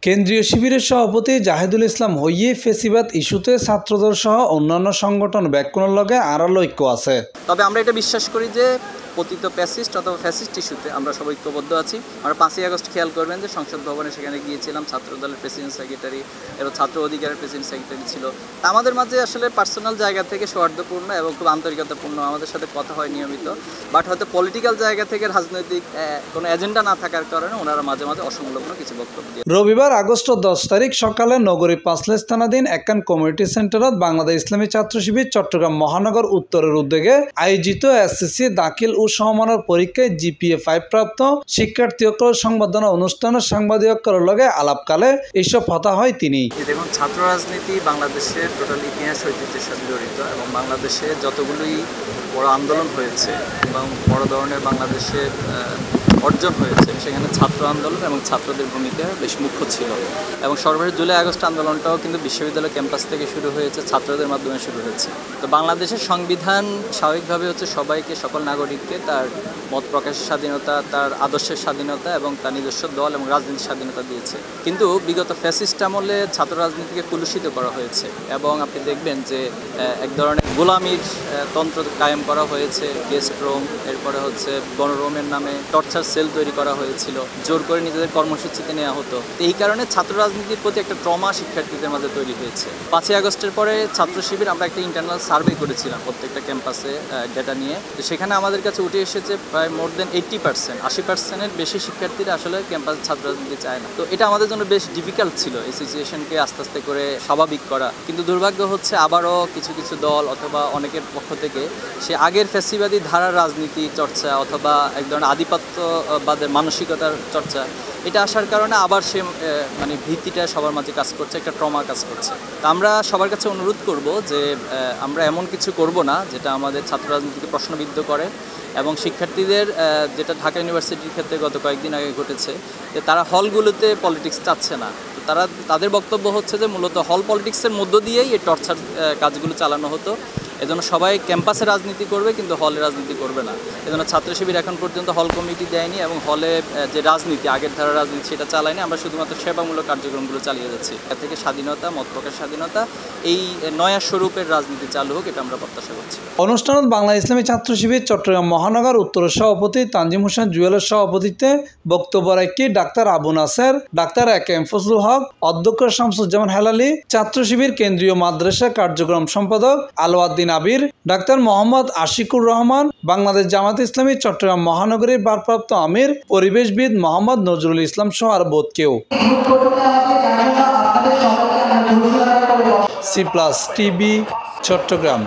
কেন্দ্রীয় শিবিরের সভাপতি জাহিদুল ইসলাম হইয়ে ফেসিবাদ ইস্যুতে ছাত্রদল সহ অন্যান্য সংগঠন ব্যাকুণের লগে আড়াল ঐক্য আছে। তবে আমরা এটা বিশ্বাস করি যে পতিত ফ্যাসিস্ট অথবা ফ্যাসিস্ট ইস্যুতে আমরা সবাই ঐক্যবদ্ধ আছি। আমরা 5ই আগস্ট খেয়াল করবেন যে সংসদ ভবনে সেখানে গিয়েছিলাম, ছাত্র দলের প্রেসিডেন্ট সেক্রেটারি এবং ছাত্র অধিকারের প্রেসিডেন্ট সেক্রেটারি ছিল। আমাদের মাঝে আসলে পার্সোনাল জায়গা থেকে সৌহার্দ্যপূর্ণ এবং খুব আন্তরিকতাপূর্ণ আমাদের সাথে কথা হয় নিয়মিত, বাট হয়তো পলিটিক্যাল জায়গা থেকে রাজনৈতিক কোনো এজেন্ডা না থাকার কারণে ওনারা মাঝে মাঝে অসংলগ্ন কিছু বক্তব্য দিয়ে। রবিবার আগস্ট 10 তারিখ সকালে নগরী পাঁচলেস থানাধীন একান কমিউনিটি সেন্টারত বাংলাদেশ ইসলামী ছাত্র শিবির চট্টগ্রাম মহানগর উত্তরের উদ্যোগে আয়োজিত এসএসসি দাখিল ও সমমানের পরীক্ষায় GPA 5 প্রাপ্ত শিক্ষার্থীসকল সংবর্ধনা অনুষ্ঠানের সাংবাদিকদের লগে আলাপকালে এইসব কথা হয় তিনি। দেখুন, ছাত্র রাজনীতি বাংলাদেশের টোটাল ইতিহাস ঐতিহ্যের সাথে জড়িত এবং বাংলাদেশে যতগুলোই বড় আন্দোলন হয়েছে এবং বড় ধরনের বাংলাদেশে অর্জন হয়েছে সেখানে ছাত্র আন্দোলন এবং ছাত্রদের ভূমিকা বেশ মুখ্য ছিল। এবং সর্বশেষ জুলাই আগস্ট আন্দোলনটাও কিন্তু বিশ্ববিদ্যালয় ক্যাম্পাস থেকে শুরু হয়েছে, ছাত্রদের মাধ্যমে শুরু হয়েছে। তো বাংলাদেশের সংবিধান স্বাভাবিকভাবে হচ্ছে সবাইকে, সকল নাগরিককে তার মত প্রকাশের স্বাধীনতা, তার আদর্শের স্বাধীনতা এবং তার নিজস্ব দল এবং রাজনীতির স্বাধীনতা দিয়েছে। কিন্তু বিগত ফ্যাসিস্ট আমলে ছাত্র রাজনীতিকে কলুষিত করা হয়েছে এবং আপনি দেখবেন যে এক ধরনের গোলামির তন্ত্র কায়েম করা হয়েছে। গেস্ট রুম, এরপরে হচ্ছে গণরুমের নামে টর্চার সেল তৈরি করা হয়েছিল, জোর করে নিজেদের কর্মসূচিতে নেওয়া হতো। এই কারণে ছাত্র রাজনীতির প্রতি একটা ট্রমা শিক্ষার্থীদের মাঝে তৈরি হয়েছে। 5ই আগস্টের পরে ছাত্র শিবির আমরা একটা ইন্টারনাল সার্ভে করেছিলাম প্রত্যেকটা ক্যাম্পাসে ডেটা নিয়ে। তো সেখানে আমাদের কাছে উঠে এসেছে প্রায় মোর দেন 80%-80%-এর বেশি শিক্ষার্থীরা আসলে ক্যাম্পাসে ছাত্র রাজনীতি চায় না। তো এটা আমাদের জন্য বেশ ডিফিকাল্ট ছিল এই সিচুয়েশনকে আস্তে আস্তে করে স্বাভাবিক করা। কিন্তু দুর্ভাগ্য হচ্ছে আবারও কিছু কিছু দল অথবা অনেকের পক্ষ থেকে সে আগের ফ্যাসিবাদী ধারার রাজনীতি চর্চা অথবা এক ধরনের আধিপত্যবাদের মানসিকতার চর্চা, এটা আসার কারণে আবার সে মানে ভীতিটা সবার মাঝে কাজ করছে, একটা ট্রমা কাজ করছে। তা আমরা সবার কাছে অনুরোধ করব যে আমরা এমন কিছু করব না যেটা আমাদের ছাত্র রাজনীতিকে প্রশ্নবিদ্ধ করে এবং শিক্ষার্থীদের যেটা ঢাকা ইউনিভার্সিটির ক্ষেত্রে গত কয়েকদিন আগে ঘটেছে যে তারা হলগুলোতে পলিটিক্স চাচ্ছে না। তো তাদের বক্তব্য হচ্ছে যে মূলত হল পলিটিক্সের মধ্য দিয়েই এই টর্চার কাজগুলো চালানো হতো। এজন্য সবাই ক্যাম্পাসে রাজনীতি করবে কিন্তু হলে রাজনীতি করবে না। এজন্য ছাত্র শিবির এখন পর্যন্ত হল কমিটি দেয়নি এবং হলে যে রাজনীতি, আগের ধারা রাজনীতি, সেটা চালায়নি। আমরা শুধুমাত্র সেবামূলক কার্যক্রমগুলো চালিয়ে যাচ্ছি। এর থেকে স্বাধীনতা, মত প্রকাশ স্বাধীনতা, এই নয়া স্বরূপের রাজনীতি চালু হোক, এটা আমরা প্রত্যাশা করছি। অনুষ্ঠানত বাংলা ইসলামী ছাত্র শিবির চট্টগ্রাম মহানগর উত্তরের সভাপতি তানজিম হোসেন জুয়েলের সভাপতিত্বে বক্তব্য রাখি doctor Abu Naser, doctor AKM Fazlul Haque, অধ্যক্ষ শামসুজ্জামান হেলালি, ছাত্র শিবির কেন্দ্রীয় মাদ্রাসা কার্যক্রম সম্পাদক আলওয়াদ্দিন আবির, ডাক্তার মোহাম্মদ আশিকুর রহমান, বাংলাদেশ জামাত ইসলামী চট্টগ্রাম মহানগরীর ভারপ্রাপ্ত আমির পরিবেশবিদ মোহাম্মদ নজরুল ইসলাম সহ আর বোধ কেউ। C+ TV Chittagong.